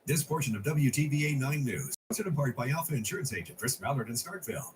This portion of WTVA 9 News, sponsored in part by Alpha Insurance Agent Chris Mallard in Starkville.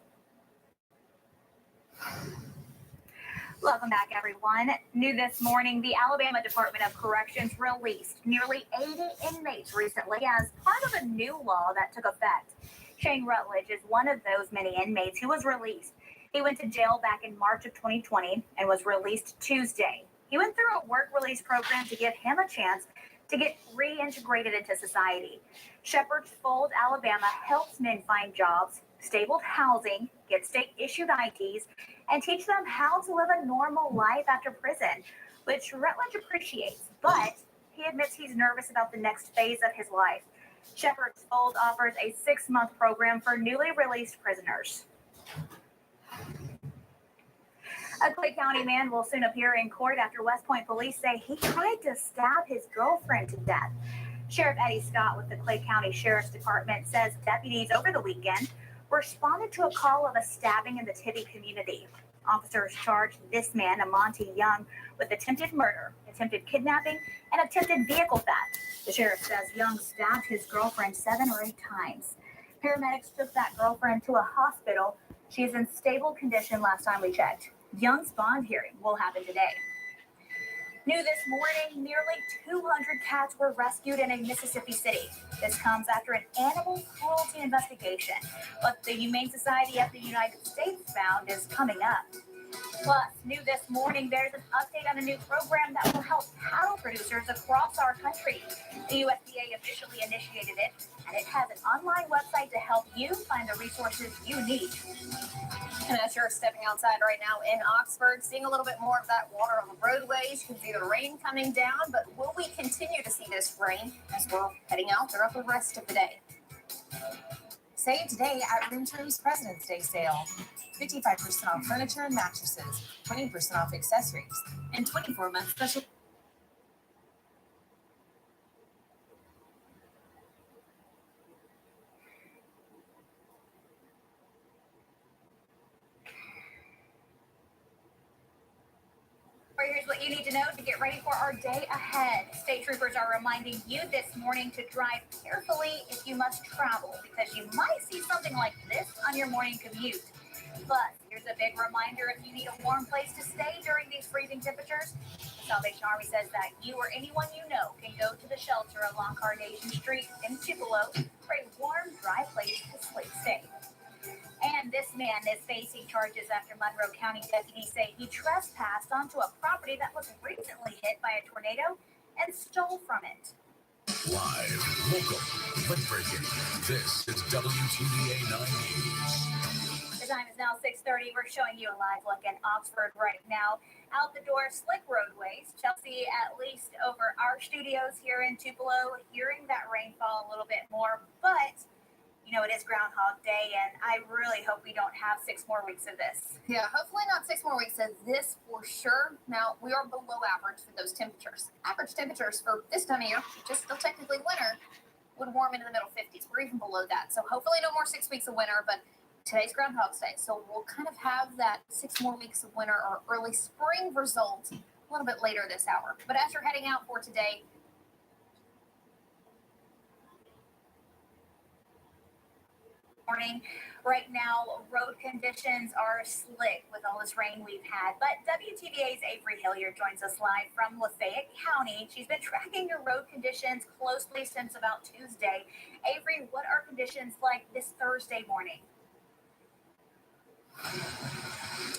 Welcome back, everyone. New this morning, the Alabama Department of Corrections released nearly 80 inmates recently as part of a new law that took effect. Shane Rutledge is one of those many inmates who was released. He went to jail back in March of 2020 and was released Tuesday. He went through a work release program to give him a chance to get reintegrated into society. Shepherd's Fold, Alabama helps men find jobs, stable housing, get state-issued IDs, and teach them how to live a normal life after prison, which Rutledge appreciates, but he admits he's nervous about the next phase of his life. Shepherd's Fold offers a 6-month program for newly released prisoners. A Clay County man will soon appear in court after West Point police say he tried to stab his girlfriend to death. Sheriff Eddie Scott with the Clay County Sheriff's Department says deputies over the weekend responded to a call of a stabbing in the Tibby community. Officers charged this man, Amonte Young, with attempted murder, attempted kidnapping, and attempted vehicle theft. The sheriff says Young stabbed his girlfriend 7 or 8 times. Paramedics took that girlfriend to a hospital. She is in stable condition last time we checked. Young's bond hearing will happen today. New this morning, nearly 200 cats were rescued in a Mississippi city. This comes after an animal cruelty investigation. What the Humane Society of the United States found is coming up. Plus, new this morning, there's an update on a new program that will help cattle producers across our country. The USDA officially initiated it, and it has an online website to help you find the resources you need. And as you're stepping outside right now in Oxford, seeing a little bit more of that water on the roadways, you can see the rain coming down, but will we continue to see this rain as we're heading out throughout the rest of the day? Save today at Room's President's Day sale. 55% off furniture and mattresses, 20% off accessories, and 24-month special. Here's what you need to know to get ready for our day ahead. State troopers are reminding you this morning to drive carefully if you must travel, because you might see something like this on your morning commute. But here's a big reminder: if you need a warm place to stay during these freezing temperatures, the Salvation Army says that you or anyone you know can go to the shelter along Carnation Street in Tupelo for a warm, dry place to stay. And this man is facing charges after Monroe County deputies say he trespassed onto a property that was recently hit by a tornado and stole from it. Live, local, foot-breaking. This is WTVA 9 News. The time is now 6:30. We're showing you a live look in Oxford right now. Out the door, slick roadways. Chelsea, at least over our studios here in Tupelo, hearing that rainfall a little bit more, but you know, it is Groundhog Day, and I really hope we don't have 6 more weeks of this. Yeah, hopefully not 6 more weeks of this for sure. Now, we are below average for those temperatures. Average temperatures for this time of year, just still technically winter, would warm into the middle 50s. We're even below that. So hopefully no more 6 weeks of winter, but today's Groundhog Day. So we'll kind of have that 6 more weeks of winter or early spring result a little bit later this hour. But as you're heading out for today, morning. Right now, road conditions are slick with all this rain we've had, but WTVA's Avery Hilliard joins us live from Lafayette County. She's been tracking your road conditions closely since about Tuesday. Avery, what are conditions like this Thursday morning?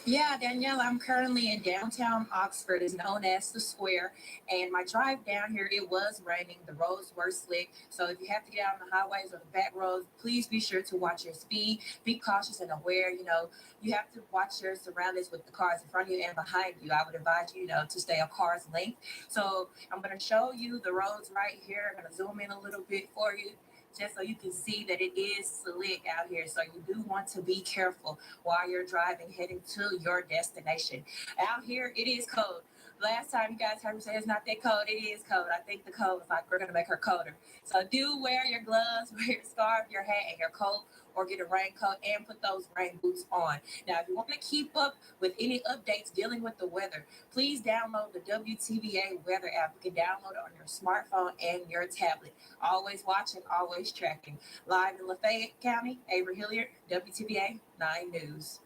Yeah, Danielle, I'm currently in downtown Oxford, is known as the Square, and my drive down here, it was raining. The roads were slick, so if you have to get out on the highways or the back roads, please be sure to watch your speed. Be cautious and aware. You know, you have to watch your surroundings with the cars in front of you and behind you. I would advise you, to stay a car's length. So I'm going to show you the roads right here. I'm going to zoom in a little bit for you, just so you can see that it is slick out here. So you do want to be careful while you're driving, heading to your destination. Out here, it is cold. Last time you guys heard me say it's not that cold, it is cold. I think the cold is like we're gonna make her colder. So do wear your gloves, wear your scarf, your hat, and your coat, or get a raincoat and put those rain boots on. Now, if you want to keep up with any updates dealing with the weather, please download the WTVA weather app. You can download it on your smartphone and your tablet. Always watching, always tracking. Live in Lafayette County, Avery Hilliard, WTVA 9 News.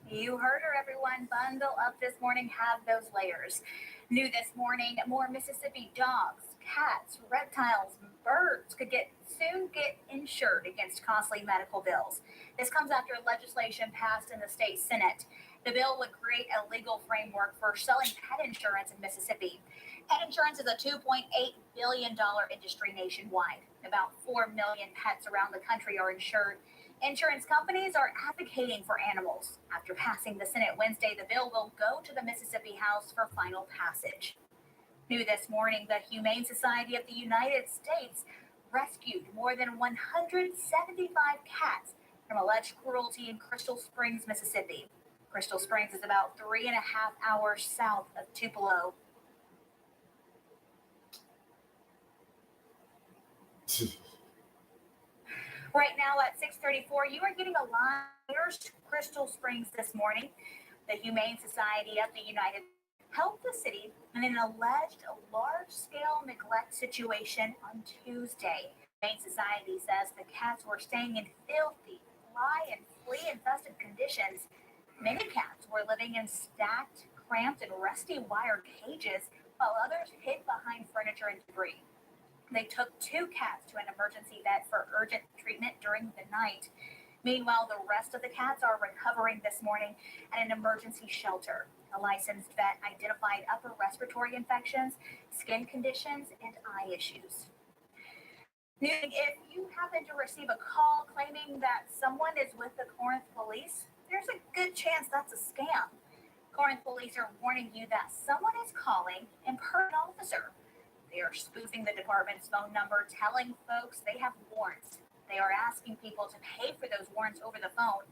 You heard her, everyone. Bundle up this morning. Have those layers. New this morning, more Mississippi dogs, cats, reptiles, birds could soon get insured against costly medical bills. This comes after legislation passed in the state Senate. The bill would create a legal framework for selling pet insurance in Mississippi. Pet insurance is a $2.8 billion industry nationwide. About 4 million pets around the country are insured. Insurance companies are advocating for animals. After passing the Senate Wednesday, the bill will go to the Mississippi House for final passage. New this morning, the Humane Society of the United States rescued more than 175 cats from alleged cruelty in Crystal Springs, Mississippi. Crystal Springs is about 3.5 hours south of Tupelo. Right now at 6:34, you are getting a live to Crystal Springs this morning. The Humane Society of the United helped the city in an alleged large-scale neglect situation on Tuesday. The Humane Society says the cats were staying in filthy, fly and flea-infested conditions. Many cats were living in stacked, cramped, and rusty wire cages, while others hid behind furniture and debris. They took 2 cats to an emergency vet for urgent treatment during the night. Meanwhile, the rest of the cats are recovering this morning at an emergency shelter. A licensed vet identified upper respiratory infections, skin conditions, and eye issues. If you happen to receive a call claiming that someone is with the Corinth police, there's a good chance that's a scam. Corinth police are warning you that someone is calling and per an officer. They are spoofing the department's phone number, telling folks they have warrants. They are asking people to pay for those warrants over the phone.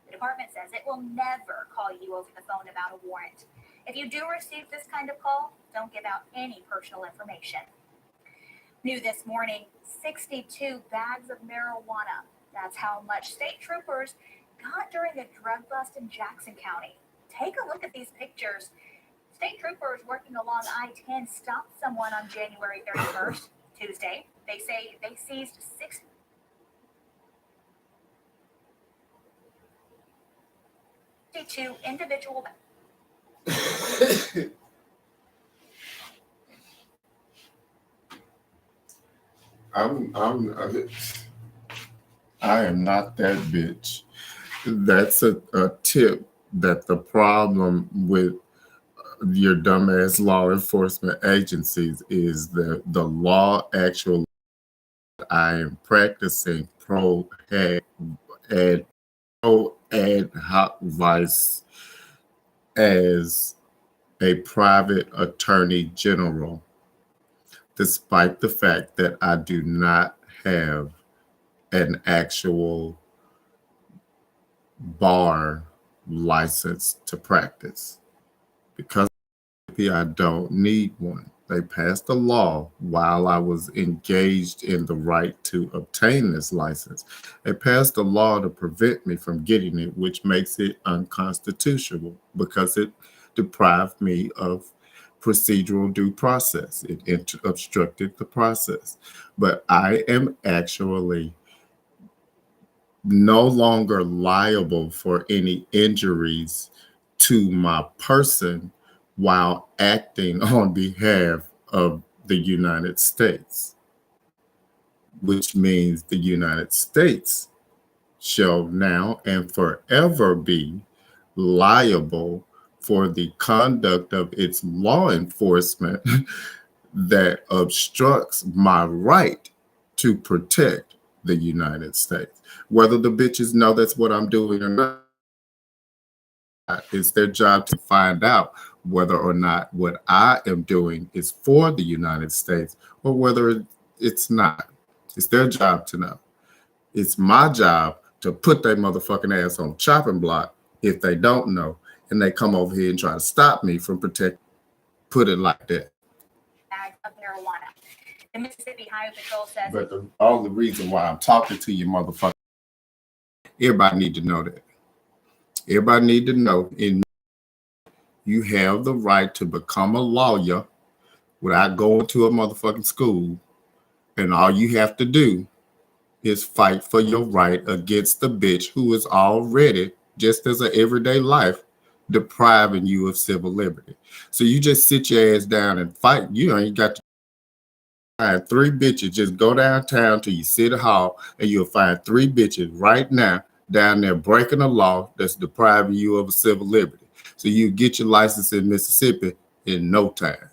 The department says it will never call you over the phone about a warrant. If you do receive this kind of call, don't give out any personal information. New this morning, 62 bags of marijuana. That's how much state troopers got during a drug bust in Jackson County. Take a look at these pictures. State troopers working along I-10 stopped someone on January 31st, Tuesday. They say they seized 62 individual. I am not that bitch. That's a tip that the problem with your dumbass law enforcement agencies is that the law actually I am practicing pro ad hoc vice as a private attorney general, despite the fact that I do not have an actual bar license to practice. Because I don't need one. They passed a law while I was engaged in the right to obtain this license. They passed a law to prevent me from getting it, which makes it unconstitutional because it deprived me of procedural due process. It obstructed the process. But I am actually no longer liable for any injuries to my person while acting on behalf of the United States, which means the United States shall now and forever be liable for the conduct of its law enforcement that obstructs my right to protect the United States. Whether the bitches know that's what I'm doing or not, it's their job to find out whether or not what I am doing is for the United States or whether it's not. It's their job to know. It's my job to put their motherfucking ass on chopping block if they don't know. and they come over here and try to stop me from put it like that. Bags of marijuana. The Mississippi Highway Patrol says. But the only reason why I'm talking to you, motherfucker, everybody need to know that. Everybody need to know you have the right to become a lawyer without going to a motherfucking school, and all you have to do is fight for your right against the bitch who is already, just as an everyday life, depriving you of civil liberty. So you just sit your ass down and fight. You ain't got to find 3 bitches. Just go downtown to your city hall and you'll find 3 bitches right now down there breaking a law that's depriving you of a civil liberty. So you get your license in Mississippi in no time.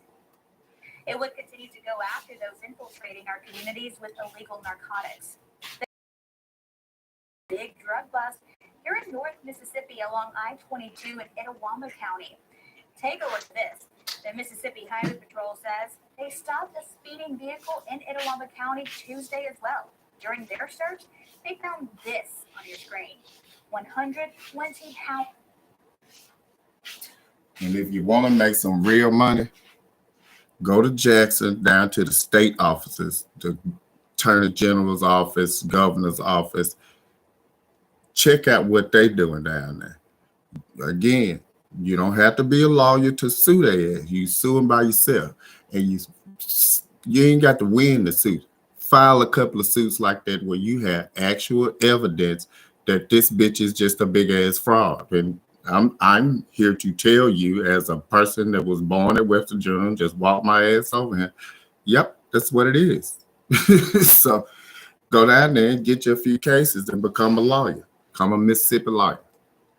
It would continue to go after those infiltrating our communities with illegal narcotics. The big drug bust here in North Mississippi along I-22 in Itawamba County. Take a look at this. The Mississippi Highway Patrol says they stopped a speeding vehicle in Itawamba County Tuesday as well. During their search, they found this on your screen. 120 pounds. And if you want to make some real money, go to Jackson, down to the state offices, the Attorney General's office, Governor's office. Check out what they're doing down there. Again, you don't have to be a lawyer to sue their ass. You sue them by yourself. And you ain't got to win the suit. File a couple of suits like that where you have actual evidence that this bitch is just a big ass fraud. And I'm here to tell you, as a person that was born at West Virginia, just walked my ass over here. Yep, that's what it is. So go down there and get you a few cases and become a lawyer. Become a Mississippi lawyer.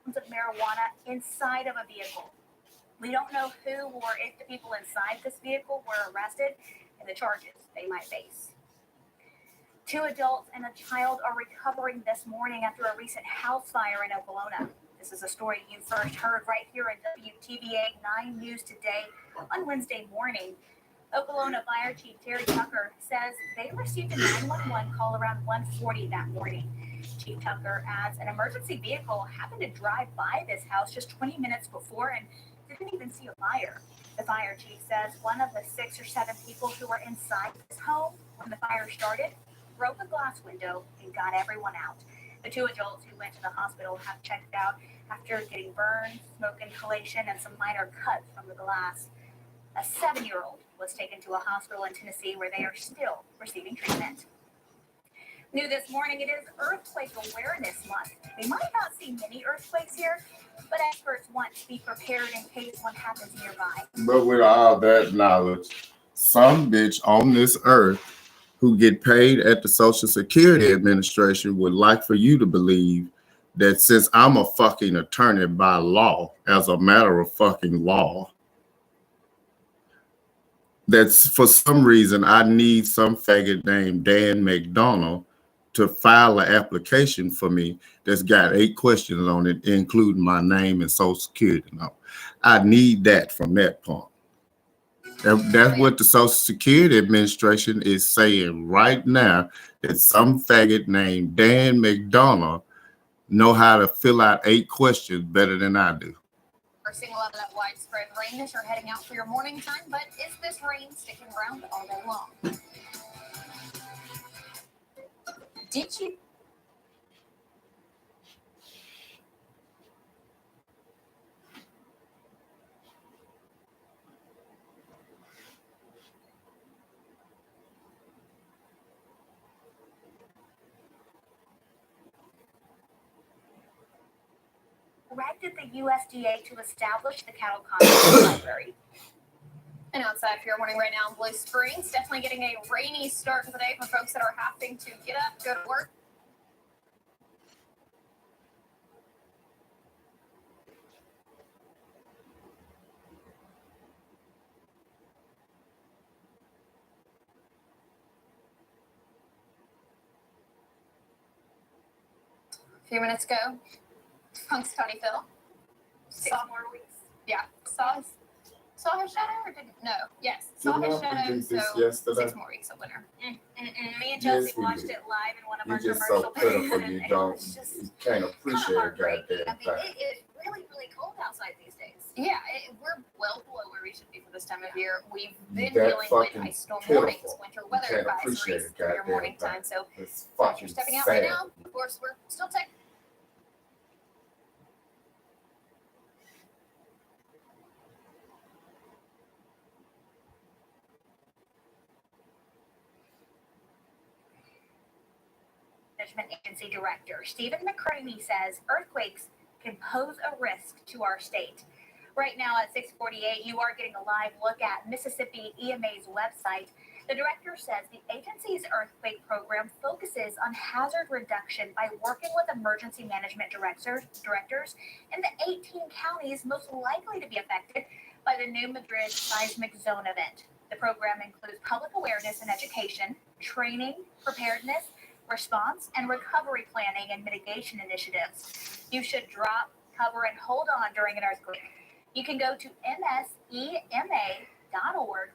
Of marijuana inside of a vehicle. We don't know who or if the people inside this vehicle were arrested and the charges they might face. 2 adults and a child are recovering this morning after a recent house fire in Oklahoma. This is a story you first heard right here in WTVA 9 News today on Wednesday morning. Oklahoma Fire Chief Terry Tucker says they received a 911 call around 1:40 that morning. Chief Tucker adds an emergency vehicle happened to drive by this house just 20 minutes before and didn't even see a fire. The fire chief says one of the 6 or 7 people who were inside this home when the fire started broke a glass window and got everyone out. The 2 adults who went to the hospital have checked out after getting burns, smoke inhalation, and some minor cuts from the glass. A 7-year-old was taken to a hospital in Tennessee where they are still receiving treatment. New this morning, it is Earthquake Awareness Month. We might not see many earthquakes here, but experts want to be prepared in case one happens nearby. But with all that knowledge, some bitch on this earth who get paid at the Social Security Administration would like for you to believe that since I'm a fucking attorney by law, as a matter of fucking law, that's for some reason I need some faggot named Dan McDonald to file an application for me that's got 8 questions on it, including my name and Social Security number. I need that from that point. That's what the Social Security Administration is saying right now, that some faggot named Dan McDonald know how to fill out 8 questions better than I do. We're seeing a lot of that widespread rain as you're heading out for your morning time, but is this rain sticking around all day long? Did you Directed the USDA to establish the cattle conservation library. And outside for your morning right now in Blue Springs, definitely getting a rainy start to the day for folks that are having to get up, go to work. A few minutes ago, Punxsutawney Phil. 6 more weeks. Yeah, saw his shadow or didn't? No, yes, saw his shadow. So 6 more weeks of winter. Me and Chelsea Yes, we watched did. it live in one of You're our just commercial so pitiful, you It don't, was just you can't appreciate a heartbreaking. goddamn I mean, thing. it really, really cold outside these days. Yeah, we're well below where we should be for this time of year. We've been dealing with ice storm warnings, winter weather advisories for your morning time. So if you're stepping out right now, of course, we're still taking. Management Agency Director Stephen McCraney says earthquakes can pose a risk to our state. Right now at 6:48, you are getting a live look at Mississippi EMA's website. The director says the agency's earthquake program focuses on hazard reduction by working with emergency management directors in the 18 counties most likely to be affected by the New Madrid seismic zone event. The program includes public awareness and education, training, preparedness, response, and recovery planning and mitigation initiatives. You should drop, cover, and hold on during an earthquake. You can go to msema.org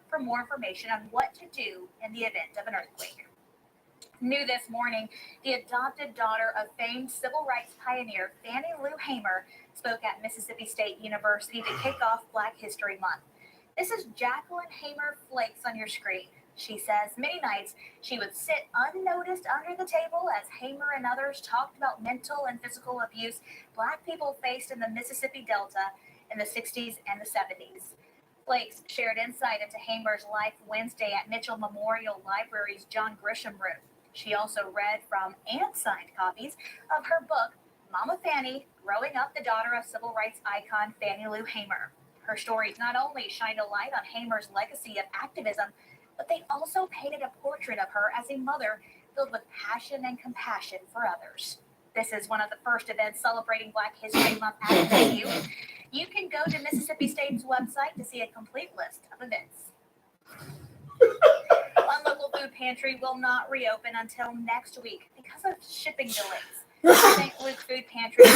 for more information on what to do in the event of an earthquake. New this morning, the adopted daughter of famed civil rights pioneer Fannie Lou Hamer spoke at Mississippi State University to kick off Black History Month. This is Jacqueline Hamer Flakes on your screen. She says many nights she would sit unnoticed under the table as Hamer and others talked about mental and physical abuse Black people faced in the Mississippi Delta in the 60s and the 70s. Flakes shared insight into Hamer's life Wednesday at Mitchell Memorial Library's John Grisham Room. She also read from and signed copies of her book, Mama Fannie, Growing Up the Daughter of Civil Rights Icon Fannie Lou Hamer. Her stories not only shined a light on Hamer's legacy of activism, but they also painted a portrait of her as a mother filled with passion and compassion for others. This is one of the first events celebrating Black History Month at MSU. You can go to Mississippi State's website to see a complete list of events. One local food pantry will not reopen until next week because of shipping delays. St. Luke Food Pantry is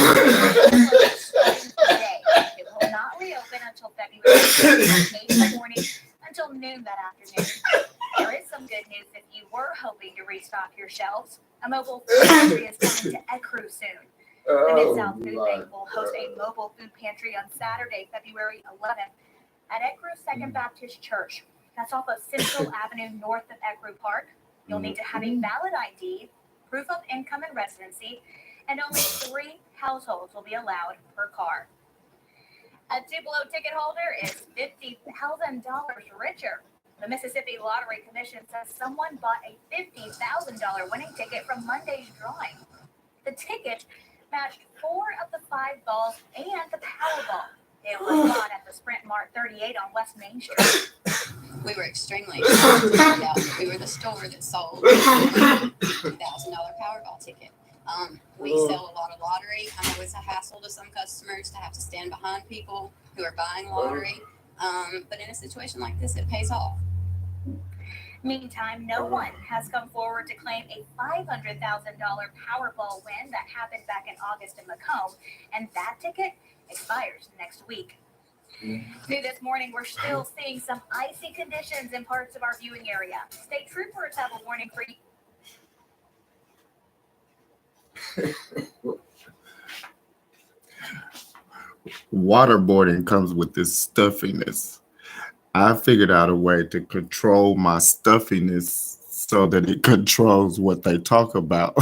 closed starting today. It will not reopen until February 8th in the morning until noon that afternoon. There is some good news if you were hoping to restock your shelves. A mobile food pantry is coming to Ecru soon. The Mid-South Food Bank will host a mobile food pantry on Saturday, February 11th at Ecru Second Baptist Church. That's off of Central Avenue north of Ecru Park. You'll need to have a valid ID, proof of income and residency, and only 3 households will be allowed per car. A Tupelo ticket holder is $50,000 richer. The Mississippi Lottery Commission says someone bought a $50,000 winning ticket from Monday's drawing. The ticket matched 4 of the 5 balls and the Powerball. It was bought at the Sprint Mart 38 on West Main Street. We were extremely excited to find out that we were the store that sold a $50,000 Powerball ticket. We sell a lot of lottery. I know it's a hassle to some customers to have to stand behind people who are buying lottery. But in a situation like this, it pays off. Meantime, no one has come forward to claim a $500,000 Powerball win that happened back in August in Macomb, and that ticket expires next week. New this morning, we're still seeing some icy conditions in parts of our viewing area. State troopers have a warning for you. Waterboarding comes with this stuffiness. I figured out a way to control my stuffiness so that it controls what they talk about.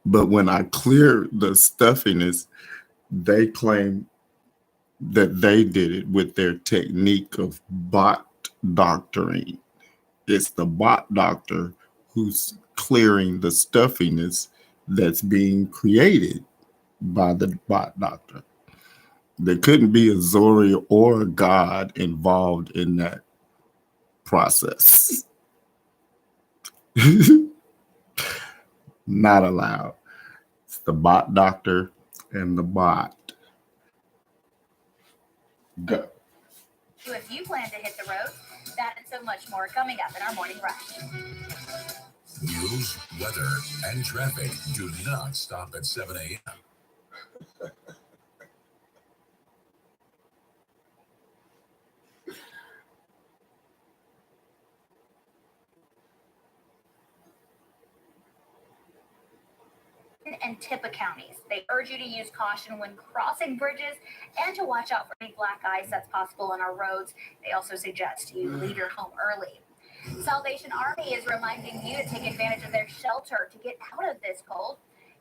But when I clear the stuffiness, they claim that they did it with their technique of bot doctoring. It's the bot doctor who's clearing the stuffiness that's being created by the bot doctor. There couldn't be a Zori or a God involved in that process. Not allowed. It's the bot doctor and the bot. Go. If you plan to hit the road, that and so much more coming up in our morning rush. News, weather, and traffic do not stop at 7 a.m. and Tippah counties. They urge you to use caution when crossing bridges and to watch out for any black ice that's possible on our roads. They also suggest you leave your home early. Salvation Army is reminding you to take advantage of their shelter to get out of this cold.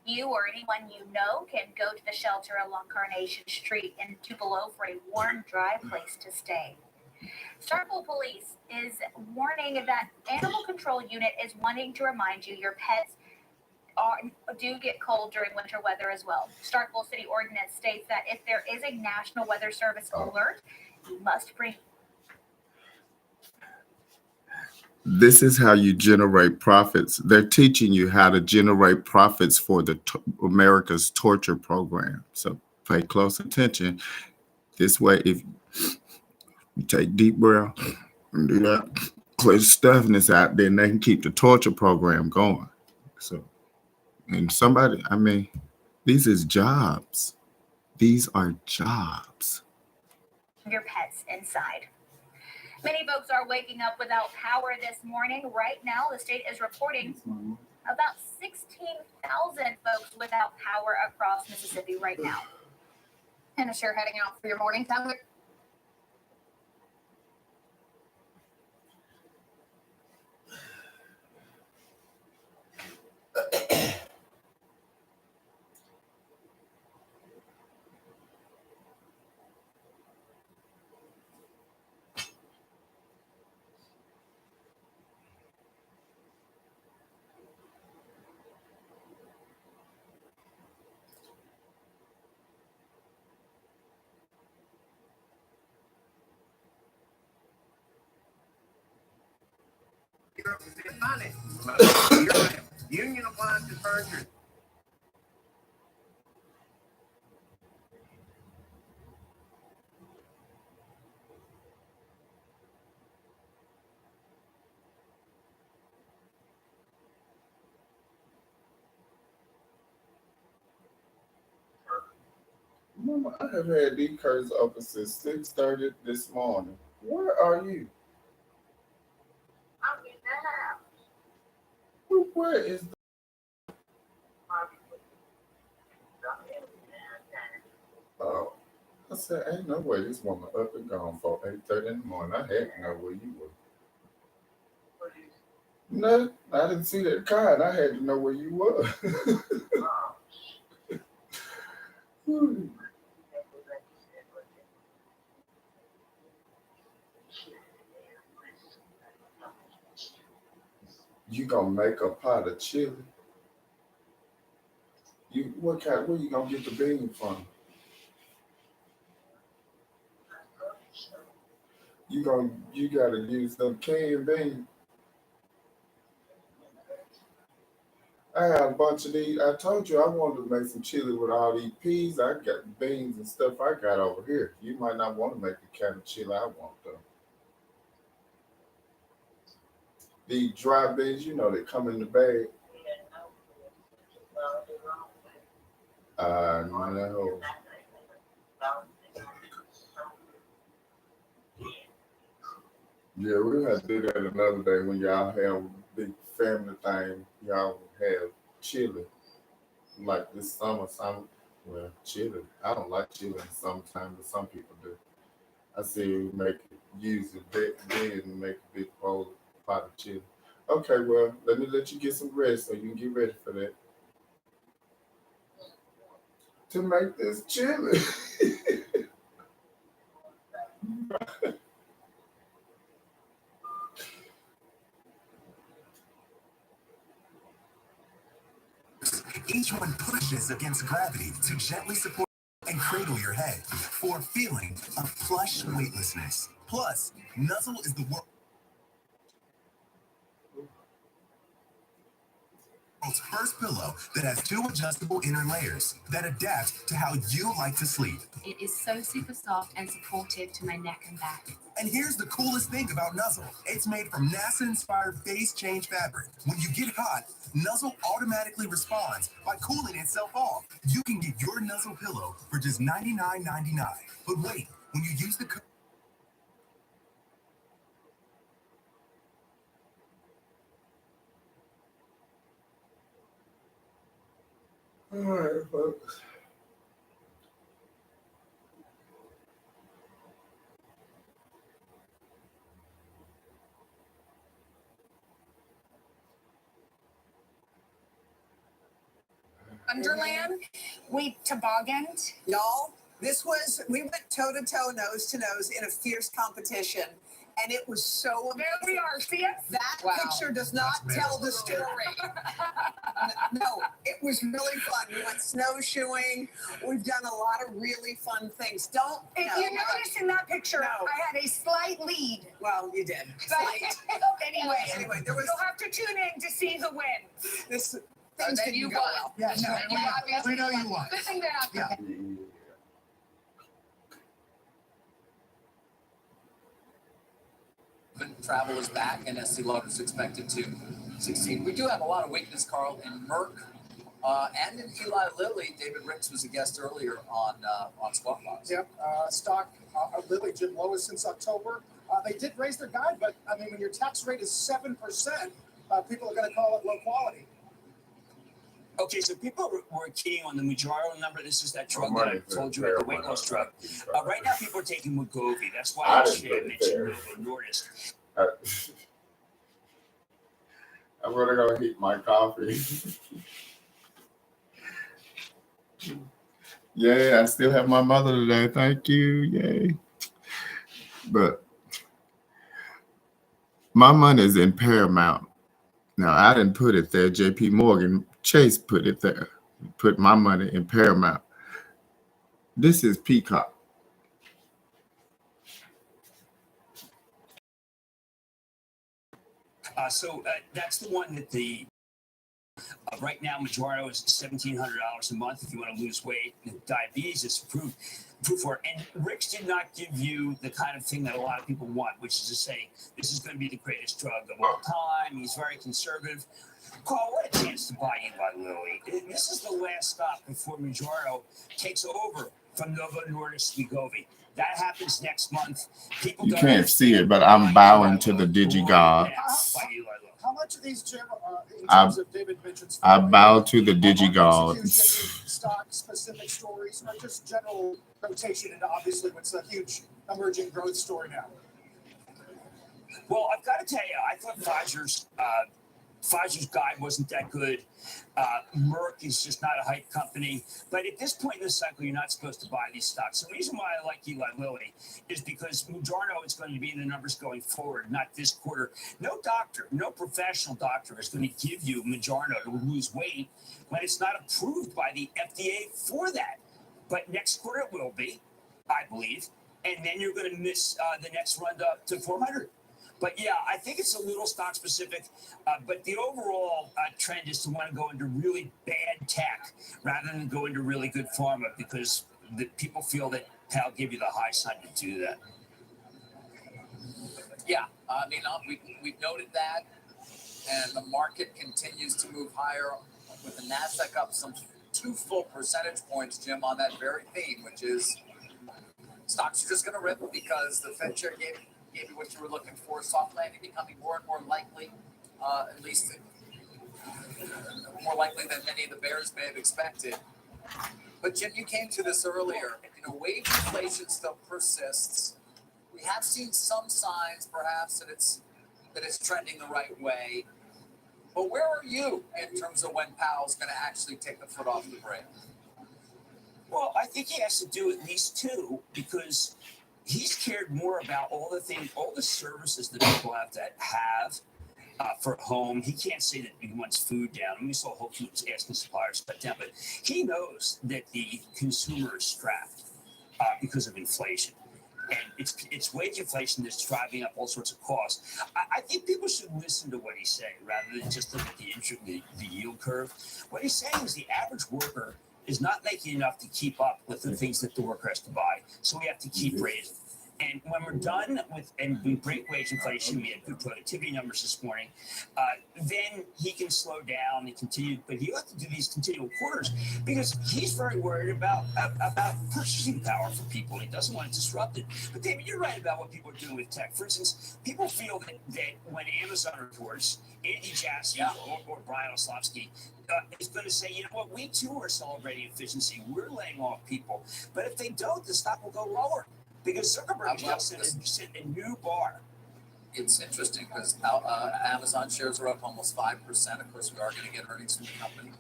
You or anyone you know can go to the shelter along Carnation Street in Tupelo for a warm, dry place to stay. Starkville Police is warning that Animal Control Unit is wanting to remind you your pets do get cold during winter weather as well. Starkville City Ordinance states that if there is a National Weather Service alert, you must bring. This is how you generate profits. They're teaching you how to generate profits for the America's torture program. So pay close attention. This way, if you take deep breath and do that, clear the stuffiness out, then they can keep the torture program going. So, and somebody, I mean, these is jobs. These are jobs. Your pets inside. Many folks are waking up without power this morning. Right now, the state is reporting about 16,000 folks without power across Mississippi right now. And a share heading out for your morning time. Union applies to furniture. Mama, I have had these curtains open since 6:30 this morning. Where are you? I'm in the house. Where is the... Oh, I said, ain't no way this woman up and gone for 8:30 in the morning. I had to know where you were. No, I didn't see that card. I had to know where you were. You gonna make a pot of chili? What kind? Where you gonna get the bean from? You gotta use them canned beans. I had a bunch of these. I told you I wanted to make some chili with all these peas. I got beans and stuff I got over here. You might not want to make the kind of chili I want though. These dry beans, you know, they come in the bag. No. Yeah, we're gonna do that another day when y'all have a big family thing. Y'all have chili. Like this summer, well, chili. I don't like chili in the summertime, but some people do. I see we use it big and make a big bowl pot of chili. Okay, well, let me let you get some rest so you can get ready for that. To make this chili. Each one pushes against gravity to gently support and cradle your head for a feeling of plush weightlessness. Plus, Nuzzle is the world's first pillow that has 2 adjustable inner layers that adapt to how you like to sleep. It is so super soft and supportive to my neck and back. And here's the coolest thing about Nuzzle. It's made from NASA-inspired phase change fabric. When you get hot, Nuzzle automatically responds by cooling itself off. You can get your Nuzzle pillow for just $99.99. But wait, when you use the code All right, folks. Wonderland. We tobogganed. Y'all, we went toe to toe, nose to nose in a fierce competition. And it was so There we are. See us? That Wow. picture does not tell the story. No, it was really fun. We went snowshoeing. We've done a lot of really fun things. If you notice in that picture, No. I had a slight lead. Well, you did. But anyway, there was you'll have to tune in to see the win. this. Things then didn't you go won. well. Yeah, No, we know you won. Good thing they're not. Yeah. Travel is back, and Estee Lauder is expected to succeed. We do have a lot of weakness, Carl, in Merck and in Eli Lilly. David Ricks was a guest earlier on Squawk Box. Yep, stock of Lilly did lowest since October. They did raise their guide, but I mean, when your tax rate is 7%, people are going to call it low quality. Okay, so people were keying on the Mounjaro number. This is that drug that I told you about, the weight loss drug. Right now, people are taking Wegovy. That's why I mentioned Novo Nordisk. I'm gonna go heat my coffee. Yay, I still have my mother today. Thank you. Yay. But my money is in Paramount. Now, I didn't put it there. JP Morgan Chase put it there. Put my money in Paramount. This is Peacock. So that's the one that the right now Mounjaro is $1,700 a month if you want to lose weight. Diabetes is approved for. And Ricks did not give you the kind of thing that a lot of people want, which is to say this is going to be the greatest drug of all time. He's very conservative. Carl, what a chance to buy Eli Lilly. This is the last stop before Mounjaro takes over from Novo Nordisk Wegovy. That happens next month. People You can't see it, but I'm bowing to the DigiGods. How much of these, Jim, in terms of David mentioned I bow to the DigiGods. Stock-specific stories or just general rotation into obviously what's a huge emerging growth story now? Well, I've got to tell you, I thought Pfizer's guide wasn't that good. Merck is just not a hype company. But at this point in the cycle, you're not supposed to buy these stocks. The reason why I like Eli Lilly is because Mounjaro is going to be in the numbers going forward, not this quarter. No doctor, no professional doctor is going to give you Mounjaro to lose weight when it's not approved by the FDA for that. But next quarter it will be, I believe. And then you're going to miss the next run up to 400. But yeah, I think it's a little stock specific, but the overall trend is to want to go into really bad tech rather than go into really good pharma because the people feel that Pal give you the high sign to do that. Yeah, I mean, we've noted that, and the market continues to move higher with the NASDAQ up some 2 full percentage points, Jim, on that very theme, which is stocks are just going to rip because the Fed chair gave you what you were looking for. Soft landing becoming more and more likely, at least more likely than many of the bears may have expected. But Jim, you came to this earlier. Wage inflation still persists. We have seen some signs, perhaps, that it's trending the right way. But where are you in terms of when Powell's going to actually take the foot off the brake? Well, I think he has to do at least 2 because he's cared more about all the services that people have to have for home. He can't say that he wants food down. I mean, we saw Whole Foods asking suppliers to cut down, but he knows that the consumer is strapped because of inflation. And it's wage inflation that's driving up all sorts of costs. I think people should listen to what he's saying rather than just look at the yield curve. What he's saying is the average worker is not making enough to keep up with the things that the worker has to buy. So we have to keep raising. And when we're done with, and we break wage inflation, we had good productivity numbers this morning, then he can slow down and continue. But he'll have to do these continual quarters because he's very worried about purchasing power for people. He doesn't want to disrupt it. But David, you're right about what people are doing with tech. For instance, people feel that when Amazon reports, Andy Jassy or Brian Oslowski is going to say, you know what, we too are celebrating efficiency. We're laying off people. But if they don't, the stock will go lower because Zuckerberg just set a new bar. It's interesting because Amazon shares are up almost 5%. Of course, we are going to get earnings from the company.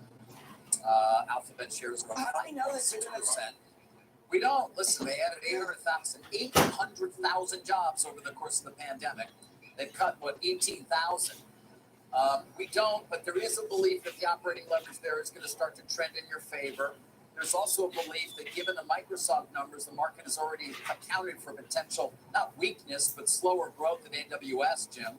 Alphabet shares are up 6%. We don't. Listen, they added 800,000 jobs over the course of the pandemic. They've cut, 18,000? We don't, but there is a belief that the operating leverage there is going to start to trend in your favor. There's also a belief that given the Microsoft numbers, the market has already accounted for potential, not weakness, but slower growth in AWS, Jim.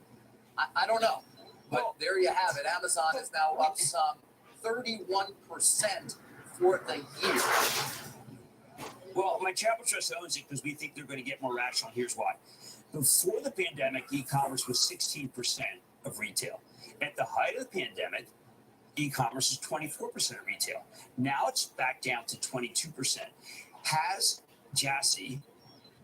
I don't know, but there you have it. Amazon is now up some 31% for the year. Well, my travel trust owns it because we think they're going to get more rational. Here's why. Before the pandemic, e-commerce was 16% of retail. At the height of the pandemic, e-commerce was 24% of retail. Now it's back down to 22%. Has Jassy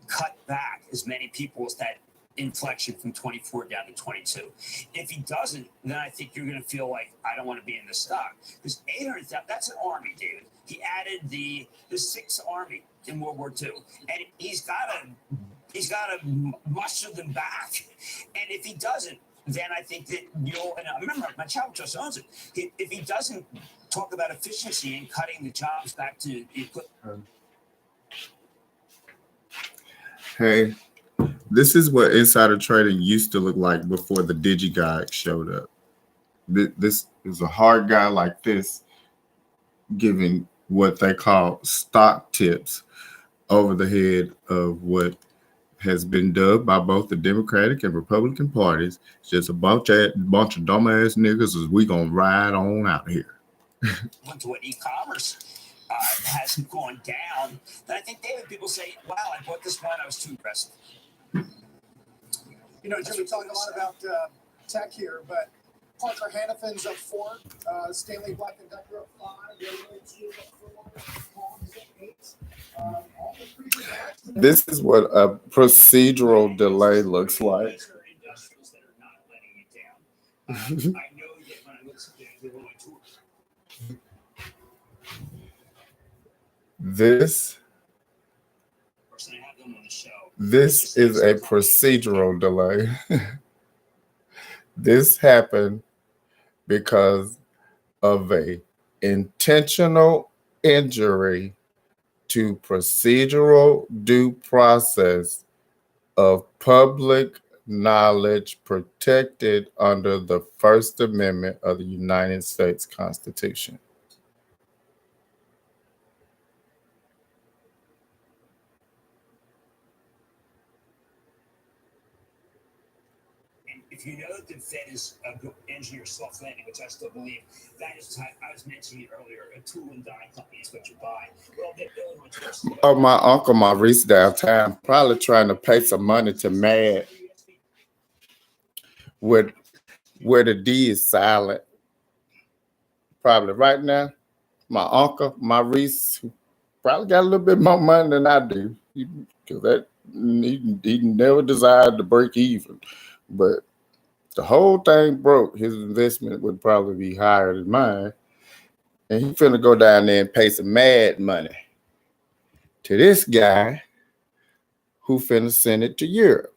cut back as many people as that inflection from 24 down to 22? If he doesn't, then I think you're going to feel like I don't want to be in the stock because 800,000, that's an army, David. He added the 6th Army in World War II, and he's got to muster them back. And if he doesn't, then I think that and I remember my child just owns it. If he doesn't talk about efficiency and cutting the jobs back to Hey, this is what insider trading used to look like before the digi guy showed up. This is a hard guy like this giving what they call stock tips over the head of what has been dubbed by both the Democratic and Republican parties. It's just a bunch of dumbass niggas as we gonna ride on out here. Went to what e-commerce has gone down. Then I think, David, people say, wow, I bought this one, I was too aggressive. You know, Jim, we talk a lot about tech here, but Parker Hannafin's up 4, Stanley Black & Decker up 5, Railway 2 up 4, Palms up 8. All the pretty good backs. This is what a procedural delay looks like. Industrials that are not letting you down. I know that when I look at the Railway 2. This is a procedural delay. This happened because of a intentional injury to procedural due process of public knowledge protected under the First Amendment of the United States Constitution. If you know that the Fed is engineer soft landing, which I still believe, that is, I was mentioning earlier, a tool and die company is what you buy. Well, they're building what's worse. Oh, my uncle Maurice downtown, probably trying to pay some money to Mad, where the D is silent. Probably right now, my uncle Maurice probably got a little bit more money than I do, because he never desired to break even, but the whole thing broke. His investment would probably be higher than mine. And he finna go down there and pay some mad money to this guy who finna send it to Europe.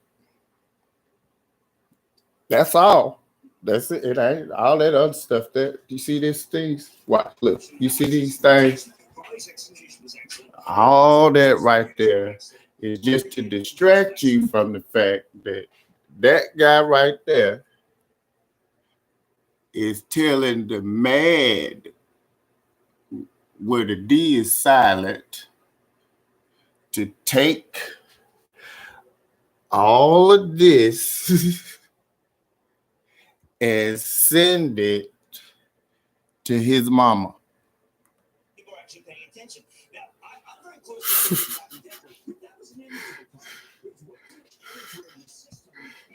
That's all. That's it. It ain't all that other stuff. That you see these things? Watch, look. You see these things? All that right there is just to distract you from the fact that that guy right there is telling the Mad, where the D is silent, to take all of this and send it to his mama. People are actually paying attention. Now, I'm very close to